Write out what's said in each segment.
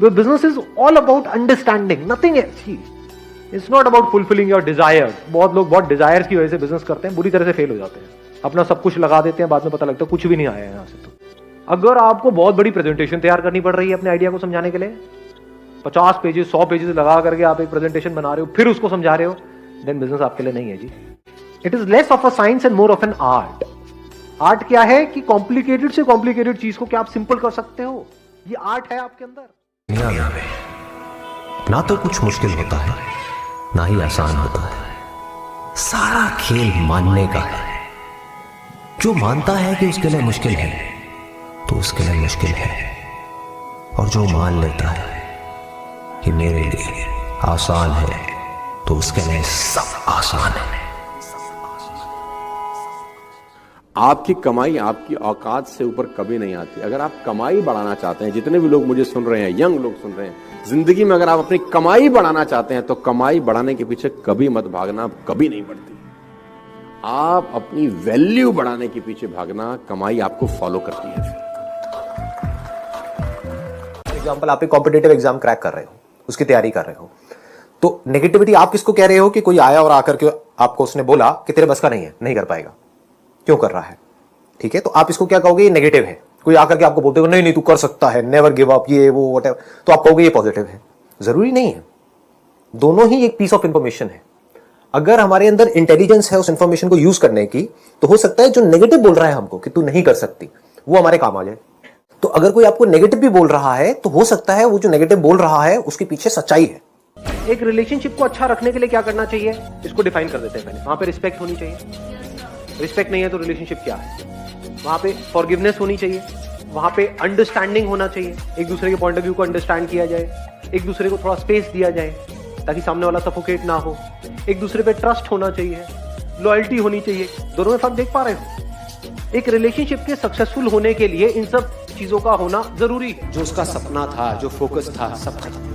Business is all about understanding, nothing else. It's not about fulfilling your desire. बहुत लोग बहुत desires की वजह से बिजनेस करते हैं, बुरी तरह से फेल हो जाते हैं, अपना सब कुछ लगा देते हैं, बाद में पता लगता है कुछ भी नहीं आया यहां से। तो अगर आपको बहुत बड़ी प्रेजेंटेशन तैयार करनी पड़ रही है अपने आइडिया को समझाने के लिए, 50 पेजेस 100 पेजेस लगा करके आप एक प्रेजेंटेशन बना रहे हो, फिर उसको समझा रहे हो, देन बिजनेस आपके लिए नहीं है जी। It is less of a science and more of an art. Art क्या है कि कॉम्प्लिकेटेड से कॉम्प्लिकेटेड चीज को क्या आप सिंपल कर सकते हो, ये आर्ट है आपके अंदर। दुनिया में ना तो कुछ मुश्किल होता है ना ही आसान होता है, सारा खेल मानने का है। जो मानता है कि उसके लिए मुश्किल है तो उसके लिए मुश्किल है, और जो मान लेता है कि मेरे लिए आसान है तो उसके लिए सब आसान है। आपकी कमाई आपकी औकात से ऊपर कभी नहीं आती। अगर आप कमाई बढ़ाना चाहते हैं, जितने भी लोग मुझे सुन रहे हैं, यंग लोग सुन रहे हैं, जिंदगी में अगर आप अपनी कमाई बढ़ाना चाहते हैं तो कमाई बढ़ाने के पीछे कभी मत भागना, कभी नहीं बढ़ती। आप अपनी वैल्यू बढ़ाने के पीछे भागना, कमाई आपको फॉलो करती है। एग्जाम्पल, आप एक कॉम्पिटेटिव एग्जाम क्रैक कर रहे हो, उसकी तैयारी कर रहे हो, तो नेगेटिविटी आप किसको कह रहे हो कि कोई आया और आकर के आपको उसने बोला कि तेरे बस का नहीं है, नहीं कर पाएगा, क्यों कर रहा है, ठीक है, तो आप इसको क्या कहोगे, ये नेगेटिव है। कोई आकर के आपको बोलते हो नहीं नहीं तू कर सकता है, नेवर गिव अप, ये वो व्हाटएवर, तो आप कहोगे ये पॉजिटिव है। जरूरी नहीं है, दोनों ही एक पीस ऑफ इंफॉर्मेशन है। अगर हमारे अंदर इंटेलिजेंस है उस इंफॉर्मेशन को यूज करने की, तो हो सकता है जो नेगेटिव बोल रहा है हमको कि तू नहीं कर सकती, वो हमारे काम आ जाए। तो अगर कोई आपको नेगेटिव भी बोल रहा है तो हो सकता है वो जो नेगेटिव बोल रहा है उसके पीछे सच्चाई है। एक रिलेशनशिप को अच्छा रखने के लिए क्या करना चाहिए, इसको डिफाइन कर देते हैं पहले। वहां पे रिस्पेक्ट होनी चाहिए, रिस्पेक्ट नहीं है तो रिलेशनशिप क्या है। वहां पे फॉरगिवनेस होनी चाहिए, वहां पे अंडरस्टैंडिंग होना चाहिए, एक दूसरे के पॉइंट ऑफ व्यू को अंडरस्टैंड किया जाए, एक दूसरे को थोड़ा स्पेस दिया जाए ताकि सामने वाला सफोकेट ना हो, एक दूसरे पे ट्रस्ट होना चाहिए, लॉयल्टी होनी चाहिए। दोनों में फर्क देख पा रहे हो। एक रिलेशनशिप के सक्सेसफुल होने के लिए इन सब चीजों का होना जरूरी है। जो उसका सपना था, जो फोकस था, सब खत्म।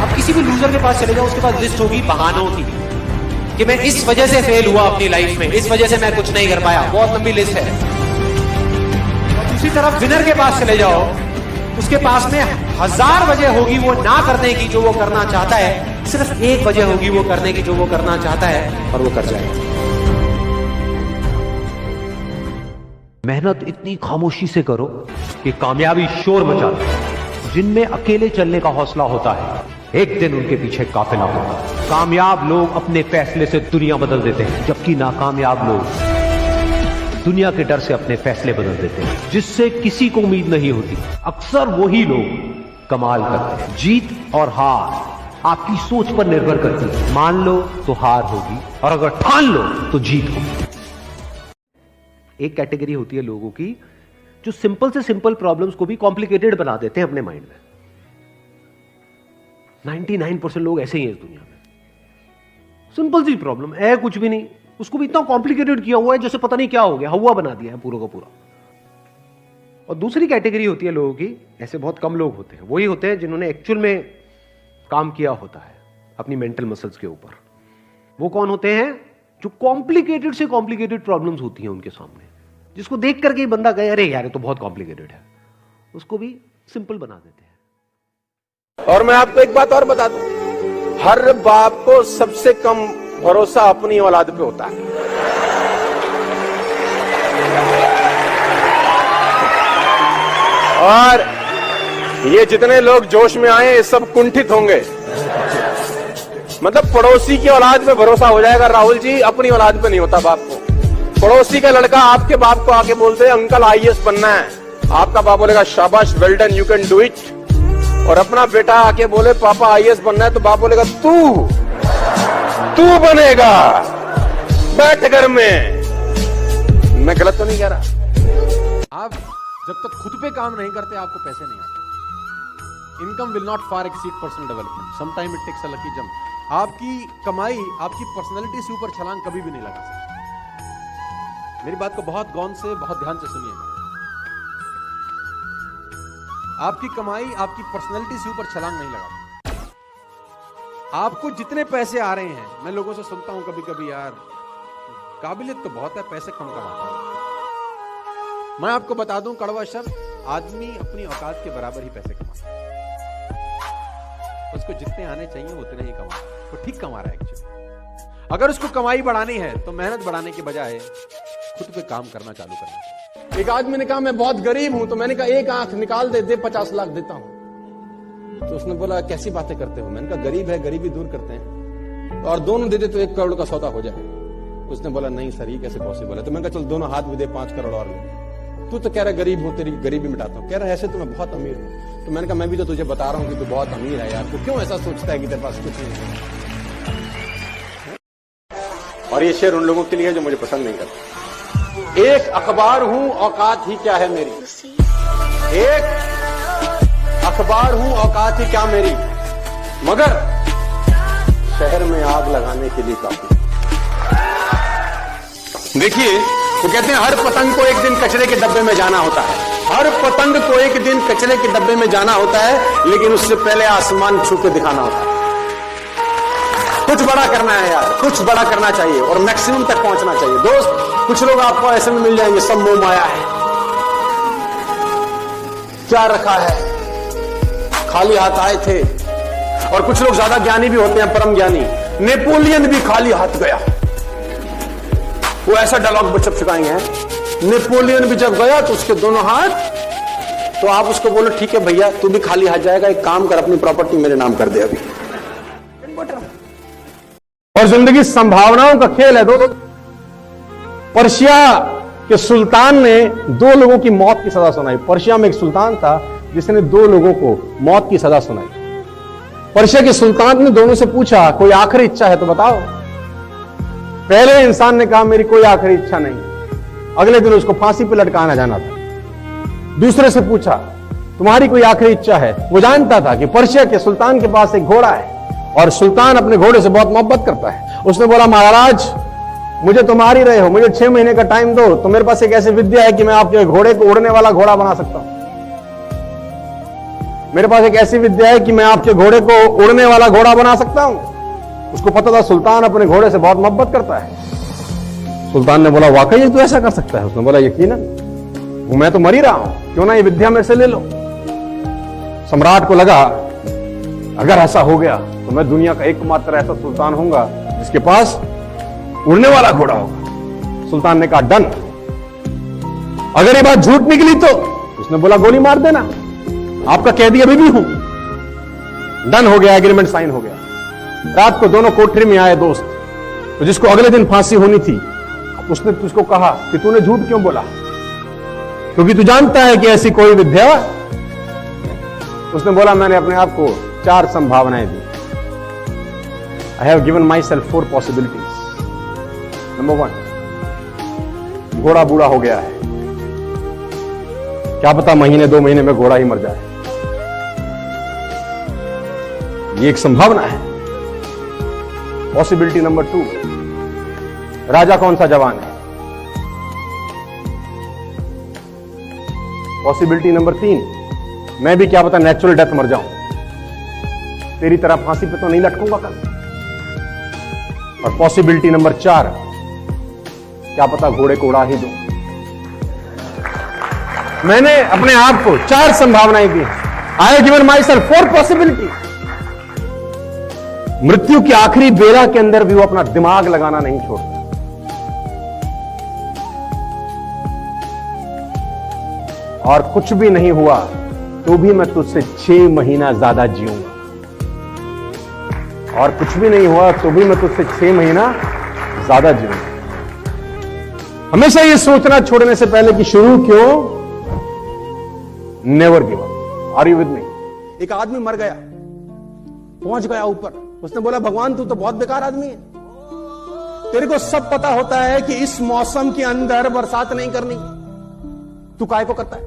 अब किसी भी लूजर के पास चले जाओ, उसके पास लिस्ट होगी बहानों की कि मैं इस वजह से फेल हुआ अपनी लाइफ में, इस वजह से मैं कुछ नहीं कर पाया, बहुत लंबी लिस्ट है। और दूसरी तरफ विनर के पास चले जाओ, उसके पास में 1000 वजह होगी वो ना करने की जो वो करना चाहता है, सिर्फ एक वजह होगी वो करने की जो वो करना चाहता है, और वो कर जाएगा। मेहनत इतनी खामोशी से करो कि कामयाबी शोर मचा दे। जिनमें अकेले चलने का हौसला होता है, एक दिन उनके पीछे काफिला होता है। कामयाब लोग अपने फैसले से दुनिया बदल देते हैं, जबकि नाकामयाब लोग दुनिया के डर से अपने फैसले बदल देते हैं, जिससे किसी को उम्मीद नहीं होती। अक्सर वही लोग कमाल करते हैं। जीत और हार आपकी सोच पर निर्भर करती है। मान लो तो हार होगी, और अगर ठान लो तो जीत होगी। एक कैटेगरी होती है लोगों की जो सिंपल से सिंपल प्रॉब्लम्स को भी कॉम्प्लिकेटेड बना देते हैं अपने माइंड में। 99% लोग ऐसे ही हैं इस दुनिया में। सिंपल सी प्रॉब्लम है, कुछ भी नहीं, उसको भी इतना कॉम्प्लिकेटेड किया हुआ है जैसे पता नहीं क्या हो गया, हवा बना दिया है पूरा का पूरा। और दूसरी कैटेगरी होती है लोगों की, ऐसे बहुत कम लोग होते हैं, वही होते हैं जिन्होंने एक्चुअल में काम किया होता है अपनी मेंटल मसल्स के ऊपर। वो कौन होते हैं, जो कॉम्प्लिकेटेड से कॉम्प्लिकेटेड प्रॉब्लम्स होती हैं उनके सामने, जिसको देख करके बंदा कहे अरे यार ये तो बहुत कॉम्प्लिकेटेड है, उसको भी सिंपल बना देते हैं। और मैं आपको एक बात और बता दूं, हर बाप को सबसे कम भरोसा अपनी औलाद पे होता है। और ये जितने लोग जोश में आए सब कुंठित होंगे। मतलब पड़ोसी की औलाद पे भरोसा हो जाएगा राहुल जी, अपनी औलाद पे नहीं होता बाप को। पड़ोसी का लड़का आपके बाप को आके बोलते हैं अंकल आईएएस बनना है, आपका बाप बोलेगा शाबाश well done you can do it. और अपना बेटा आके बोले पापा आईएएस बनना है, तो बाप बोलेगा तू बनेगा, बैठ घर में। मैं गलत तो नहीं कह रहा? आप जब तक खुद पे काम नहीं करते आपको पैसे नहीं आते। Income will not far exceed personal development, sometime it takes a lucky jump. आपकी कमाई आपकी पर्सनैलिटी से ऊपर छलांग कभी भी नहीं लगा सकती। मेरी बात को बहुत गौर से, बहुत ध्यान से सुनिएगा। आपकी कमाई आपकी पर्सनैलिटी से ऊपर छलांग नहीं लगा। आपको जितने पैसे आ रहे हैं, मैं लोगों से सुनता हूं कभी कभी यार काबिलियत तो बहुत है, पैसे कम कमाता हूं। मैं आपको बता दूं कड़वा शब्द, आदमी अपनी औकात के बराबर ही पैसे कमाता है, उसको जितने आने चाहिए उतने ही कमा, वो ठीक कमा रहा है एक्चुअली। अगर उसको कमाई बढ़ानी है तो मेहनत बढ़ाने के बजाय खुद पे काम करना चालू करना चाहिए। एक आदमी ने कहा मैं बहुत गरीब हूं, तो मैंने कहा एक आंख निकाल दे 50 लाख देता हूं। तो उसने बोला कैसी बातें करते हो? मैंने कहा गरीब है, गरीबी दूर करते हैं, और दोनों दे दे तो 1 करोड़ का सौदा हो जाए। उसने बोला नहीं सर, ये कैसे पॉसिबल है? तो मैंने कहा चल दोनों हाथ भी दे, 5 करोड़ और ले। तू तो कह रहा गरीब हूं, तेरी गरीबी मिटाता हूं। कह रहा ऐसे तो मैं बहुत अमीर हूं। तो मैंने कहा मैं भी तो तुझे बता रहा हूं कि तू बहुत अमीर है यार, तू क्यों ऐसा सोचता है कि तेरे पास कुछ नहीं है? और ये शेर उन लोगों के लिए है जो मुझे पसंद नहीं करते। एक अखबार हूं, औकात ही क्या है मेरी। एक अखबार हूं, औकात ही क्या मेरी, मगर शहर में आग लगाने के लिए काफी। देखिए, वो कहते हैं हर पतंग को एक दिन कचरे के डब्बे में जाना होता है। हर पतंग को एक दिन कचरे के डब्बे में जाना होता है, लेकिन उससे पहले आसमान छू के दिखाना होता है। कुछ बड़ा करना है यार, कुछ बड़ा करना चाहिए और मैक्सिमम तक पहुंचना चाहिए। दोस्त, कुछ लोग आपको ऐसे में मिल जाएंगे, सब मोह माया है, क्या रखा है, खाली हाथ आए थे। और कुछ लोग ज्यादा ज्ञानी भी होते हैं, परम ज्ञानी। नेपोलियन भी खाली हाथ गया। वो ऐसा डायलॉग बचप चुकाएंगे हैं, नेपोलियन भी जब गया तो उसके दोनों हाथ, तो आप उसको बोलो ठीक है भैया तू भी खाली हाथ जाएगा, एक काम कर अपनी प्रॉपर्टी मेरे नाम कर दे अभी। और जिंदगी संभावनाओं का खेल है दोस्तों। पर्शिया के सुल्तान ने 2 लोगों की मौत की सजा सुनाई। पर्शिया में एक सुल्तान था जिसने 2 लोगों को मौत की सजा सुनाई। पर्शिया के सुल्तान ने दोनों से पूछा कोई आखिरी इच्छा है तो बताओ। पहले इंसान ने कहा मेरी कोई आखिरी इच्छा नहीं। अगले दिन उसको फांसी पे लटकाना जाना था। दूसरे से पूछा तुम्हारी कोई आखिरी इच्छा है। वो जानता था कि पर्शिया के सुल्तान के पास एक घोड़ा है और सुल्तान अपने घोड़े से बहुत मोहब्बत करता है। उसने बोला महाराज मुझे तो मार ही रहे हो, मुझे 6 महीने का टाइम दो, तो मेरे पास एक ऐसी विद्या है कि मैं आपके घोड़े को उड़ने वाला घोड़ा बना सकता हूं। मेरे पास एक ऐसी विद्या है कि मैं आपके घोड़े को उड़ने वाला घोड़ा बना सकता हूं। उसको पता था सुल्तान अपने घोड़े से बहुत मोहब्बत करता है। सुल्तान ने बोला वाकई तू ऐसा कर सकता है? उसने बोला यकीनन, मैं तो मर ही रहा हूं, क्यों ना ये विद्या मेरे से ले लो। सम्राट को लगा अगर ऐसा हो गया तो मैं दुनिया का एकमात्र ऐसा सुल्तान होऊंगा जिसके पास उड़ने वाला घोड़ा होगा। सुल्तान ने कहा डन। अगर ये बात झूठ निकली तो? उसने बोला गोली मार देना, आपका कैदी अभी भी हूं। डन हो गया, एग्रीमेंट साइन हो गया। रात को दोनों कोठरी में आए दोस्त, तो जिसको अगले दिन फांसी होनी थी उसने तुझको कहा कि तूने झूठ क्यों बोला, क्योंकि तू जानता है कि ऐसी कोई विद्या। उसने बोला मैंने अपने आप को 4 संभावनाएं दी। I have given myself 4 possibilities. Number 1, घोड़ा बूढ़ा हो गया है, क्या पता महीने 2 महीने में घोड़ा ही मर जाए, ये एक संभावना है। पॉसिबिलिटी नंबर 2, राजा कौन सा जवान है। पॉसिबिलिटी नंबर 3, मैं भी क्या पता नेचुरल डेथ मर जाऊं, तेरी तरह फांसी पे तो नहीं लटकूंगा कल। और पॉसिबिलिटी नंबर 4, क्या पता घोड़े को उड़ा ही दूं। मैंने अपने आप को 4 संभावनाएं दी। I have given myself 4 possibility. मृत्यु की आखिरी बेला के अंदर भी वो अपना दिमाग लगाना नहीं छोड़ता। और कुछ भी नहीं हुआ तो भी मैं तुझसे 6 महीना ज्यादा जीऊंगा। और कुछ भी नहीं हुआ तो भी मैं तुझसे 6 महीना ज्यादा जीऊंगा। हमेशा ये सोचना छोड़ने से पहले कि शुरू क्यों, never give up. Are you with me? एक आदमी मर गया, पहुंच गया ऊपर। उसने बोला भगवान तू तो बहुत बेकार आदमी है, तेरे को सब पता होता है कि इस मौसम के अंदर बरसात नहीं करनी, तू काहे को करता है?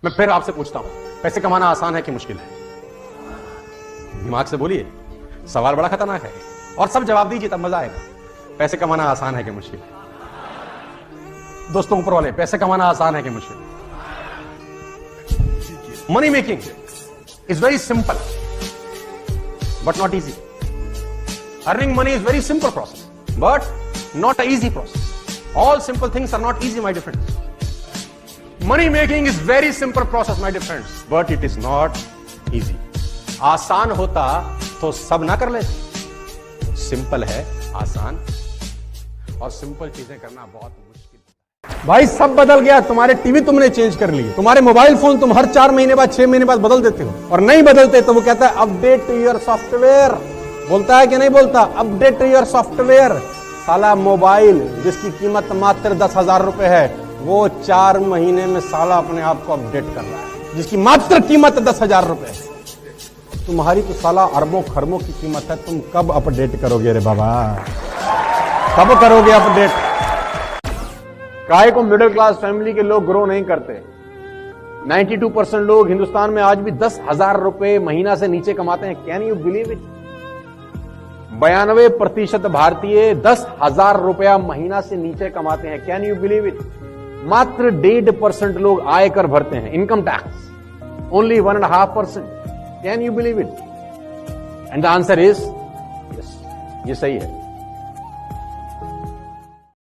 मैं फिर आपसे पूछता हूं, पैसे कमाना आसान है कि मुश्किल है? दिमाग से बोलिए, सवाल बड़ा खतरनाक है और सब जवाब दीजिए तब मजा आएगा। पैसे कमाना आसान है कि मुश्किल है? दोस्तों ऊपर वाले, पैसे कमाना आसान है कि मुश्किल? Money making is very simple but not easy. Earning money is very simple process but not an easy process. All simple things are not easy, my dear friends. Money making is very simple process, my dear friends, but it is not easy. आसान होता तो सब ना कर लेते। Simple है आसान, और सिंपल चीजें करना बहुत मुश्किल। भाई सब बदल गया, तुम्हारे टीवी तुमने चेंज कर लिए, तुम्हारे मोबाइल फोन तुम हर 4 महीने बाद 6 महीने बाद बदल देते हो, और नहीं बदलते तो वो कहता है अपडेट योर सॉफ्टवेयर। बोलता है कि नहीं बोलता? Update your software. साला मोबाइल जिसकी कीमत मात्र 10,000 रुपए है, वो 4 महीने में साला अपने आप को अपडेट कर रहा है, जिसकी मात्र कीमत 10,000 रुपए है। तुम्हारी तो साला अरबों खरबों की कीमत है, तुम कब अपडेट करोगे रे बाबा? कब करोगे अपडेट? काहे को मिडिल क्लास फैमिली के लोग ग्रो नहीं करते? 92% लोग हिंदुस्तान में आज भी 10,000 रुपए महीना से नीचे कमाते हैं। Can you believe it? 92% भारतीय 10,000 रुपया महीना से नीचे कमाते हैं। Can you believe it? मात्र 1.5% लोग आयकर भरते हैं, income tax, only 1.5%। Can you believe it? And the answer is yes, ये सही है।